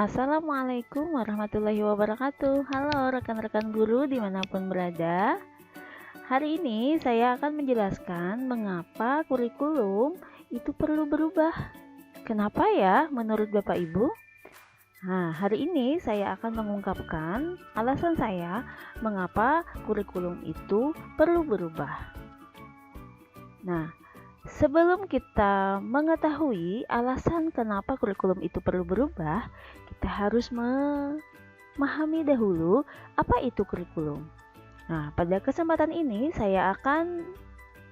Assalamualaikum warahmatullahi wabarakatuh. Halo rekan-rekan guru dimanapun berada. Hari ini saya akan menjelaskan mengapa kurikulum itu perlu berubah. Kenapa ya menurut Bapak Ibu? Nah, hari ini saya akan mengungkapkan alasan saya mengapa kurikulum itu perlu berubah. Nah, sebelum kita mengetahui alasan kenapa kurikulum itu perlu berubah, kita harus memahami dahulu apa itu kurikulum. Nah, pada kesempatan ini saya akan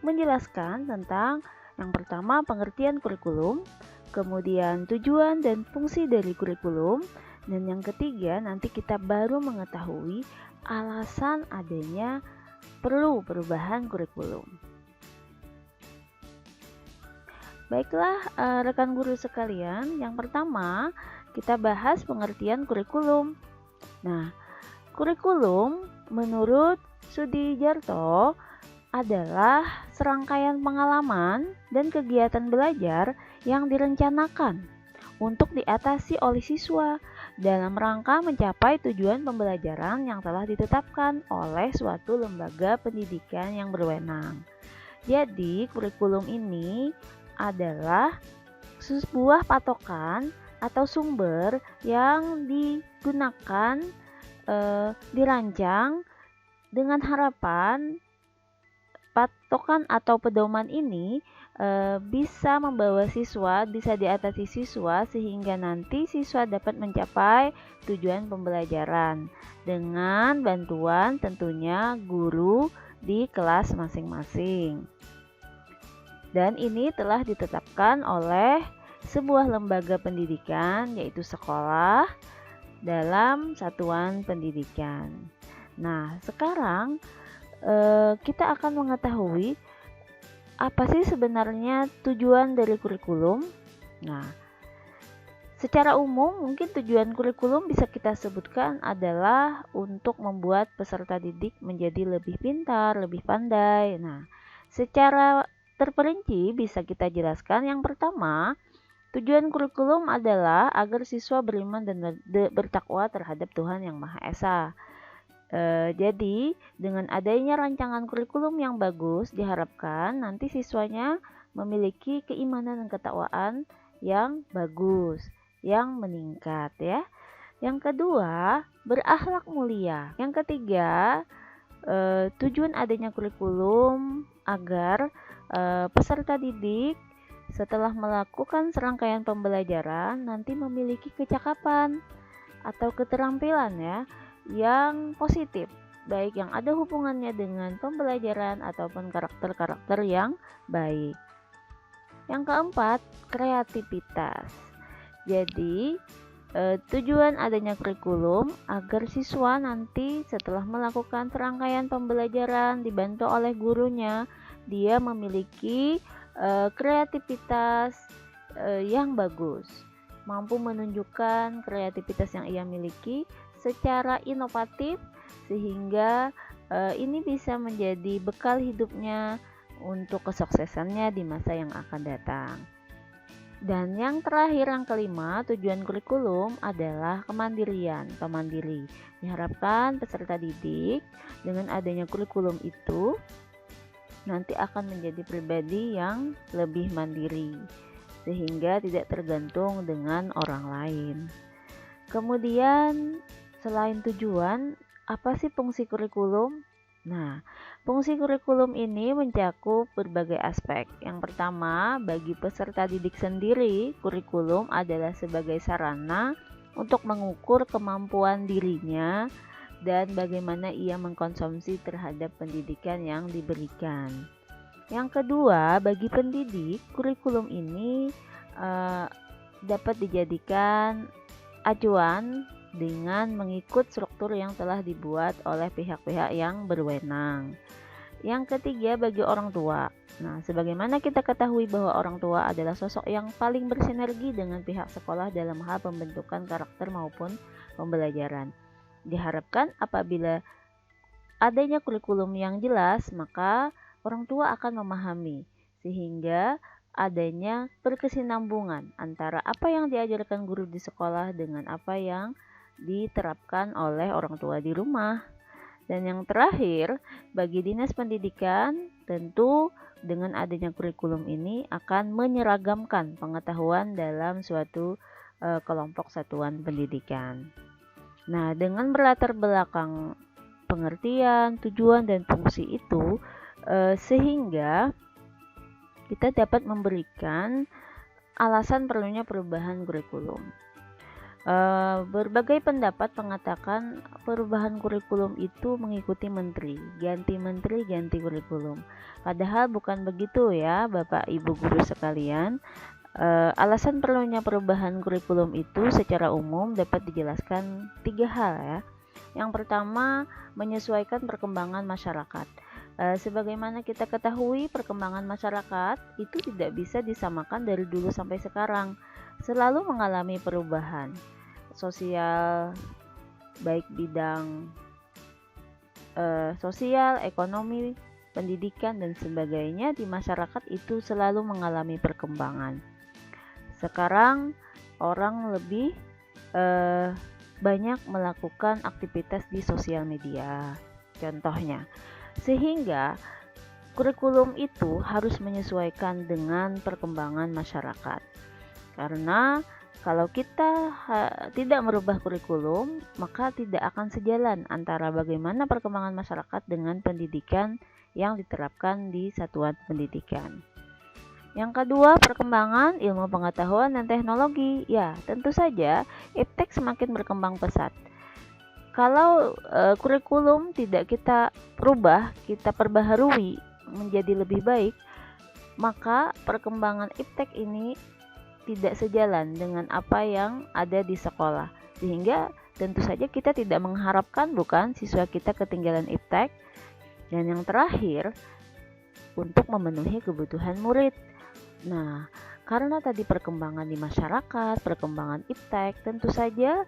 menjelaskan tentang yang pertama pengertian kurikulum, kemudian tujuan dan fungsi dari kurikulum, dan yang ketiga nanti kita baru mengetahui alasan adanya perlu perubahan kurikulum. Baiklah rekan guru sekalian, yang pertama kita bahas pengertian kurikulum. Nah, kurikulum menurut Sudijarto adalah serangkaian pengalaman dan kegiatan belajar yang direncanakan untuk diatasi oleh siswa dalam rangka mencapai tujuan pembelajaran yang telah ditetapkan oleh suatu lembaga pendidikan yang berwenang. Jadi, kurikulum ini adalah sebuah patokan atau sumber yang digunakan, dirancang dengan harapan patokan atau pedoman ini bisa membawa siswa, bisa diatasi siswa sehingga nanti siswa dapat mencapai tujuan pembelajaran dengan bantuan tentunya guru di kelas masing-masing. Dan ini telah ditetapkan oleh sebuah lembaga pendidikan, yaitu sekolah dalam satuan pendidikan. Nah, sekarang kita akan mengetahui apa sih sebenarnya tujuan dari kurikulum. Nah, secara umum mungkin tujuan kurikulum bisa kita sebutkan adalah untuk membuat peserta didik menjadi lebih pintar, lebih pandai. Nah, secara terperinci bisa kita jelaskan yang pertama, tujuan kurikulum adalah agar siswa beriman dan bertakwa terhadap Tuhan Yang Maha Esa. Jadi dengan adanya rancangan kurikulum yang bagus diharapkan nanti siswanya memiliki keimanan dan ketakwaan yang bagus, yang meningkat ya. Yang kedua, berakhlak mulia. Yang ketiga, tujuan adanya kurikulum agar peserta didik setelah melakukan serangkaian pembelajaran nanti memiliki kecakapan atau keterampilan ya yang positif, baik yang ada hubungannya dengan pembelajaran ataupun karakter-karakter yang baik. Yang keempat, kreativitas. Jadi tujuan adanya kurikulum agar siswa nanti setelah melakukan serangkaian pembelajaran dibantu oleh gurunya, dia memiliki kreativitas yang bagus, mampu menunjukkan kreativitas yang ia miliki secara inovatif sehingga ini bisa menjadi bekal hidupnya untuk kesuksesannya di masa yang akan datang. Dan yang terakhir, yang kelima, tujuan kurikulum adalah kemandirian, pemandiri. Diharapkan peserta didik dengan adanya kurikulum itu nanti akan menjadi pribadi yang lebih mandiri sehingga tidak tergantung dengan orang lain. Kemudian selain tujuan, apa sih fungsi kurikulum? Nah, fungsi kurikulum ini mencakup berbagai aspek. Yang pertama, bagi peserta didik sendiri, kurikulum adalah sebagai sarana untuk mengukur kemampuan dirinya dan bagaimana ia mengkonsumsi terhadap pendidikan yang diberikan. Yang kedua, bagi pendidik, kurikulum ini dapat dijadikan acuan dengan mengikut struktur yang telah dibuat oleh pihak-pihak yang berwenang. Yang ketiga, bagi orang tua. Nah, sebagaimana kita ketahui bahwa orang tua adalah sosok yang paling bersinergi dengan pihak sekolah dalam hal pembentukan karakter maupun pembelajaran. Diharapkan apabila adanya kurikulum yang jelas, maka orang tua akan memahami sehingga adanya berkesinambungan antara apa yang diajarkan guru di sekolah dengan apa yang diterapkan oleh orang tua di rumah. Dan yang terakhir, bagi dinas pendidikan, tentu dengan adanya kurikulum ini akan menyeragamkan pengetahuan dalam suatu kelompok satuan pendidikan. Nah, dengan berlatar belakang pengertian, tujuan, dan fungsi itu, sehingga kita dapat memberikan alasan perlunya perubahan kurikulum. Berbagai pendapat mengatakan perubahan kurikulum itu mengikuti menteri, ganti kurikulum. Padahal bukan begitu ya, Bapak Ibu guru sekalian. Alasan perlunya perubahan kurikulum itu secara umum dapat dijelaskan 3 hal ya. Yang pertama, menyesuaikan perkembangan masyarakat. Sebagaimana kita ketahui, perkembangan masyarakat itu tidak bisa disamakan dari dulu sampai sekarang, selalu mengalami perubahan sosial, baik bidang sosial, ekonomi, pendidikan, dan sebagainya di masyarakat itu selalu mengalami perkembangan. Sekarang orang lebih banyak melakukan aktivitas di sosial media, contohnya. Sehingga kurikulum itu harus menyesuaikan dengan perkembangan masyarakat. Karena kalau kita tidak merubah kurikulum, maka tidak akan sejalan antara bagaimana perkembangan masyarakat dengan pendidikan yang diterapkan di satuan pendidikan. Yang kedua, perkembangan ilmu pengetahuan dan teknologi. Ya, tentu saja iptek semakin berkembang pesat. Kalau kurikulum tidak kita rubah, kita perbaharui menjadi lebih baik, maka perkembangan iptek ini tidak sejalan dengan apa yang ada di sekolah. Sehingga tentu saja kita tidak mengharapkan bukan siswa kita ketinggalan iptek. Dan yang terakhir, untuk memenuhi kebutuhan murid. Nah, karena tadi perkembangan di masyarakat, perkembangan iptek, tentu saja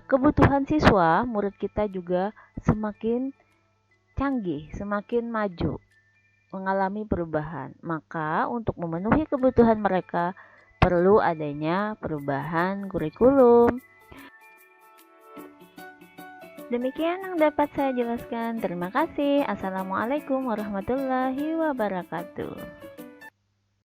kebutuhan siswa, murid kita juga semakin canggih, semakin maju, mengalami perubahan. Maka untuk memenuhi kebutuhan mereka, perlu adanya perubahan kurikulum. Demikian yang dapat saya jelaskan. Terima kasih. Assalamualaikum warahmatullahi wabarakatuh.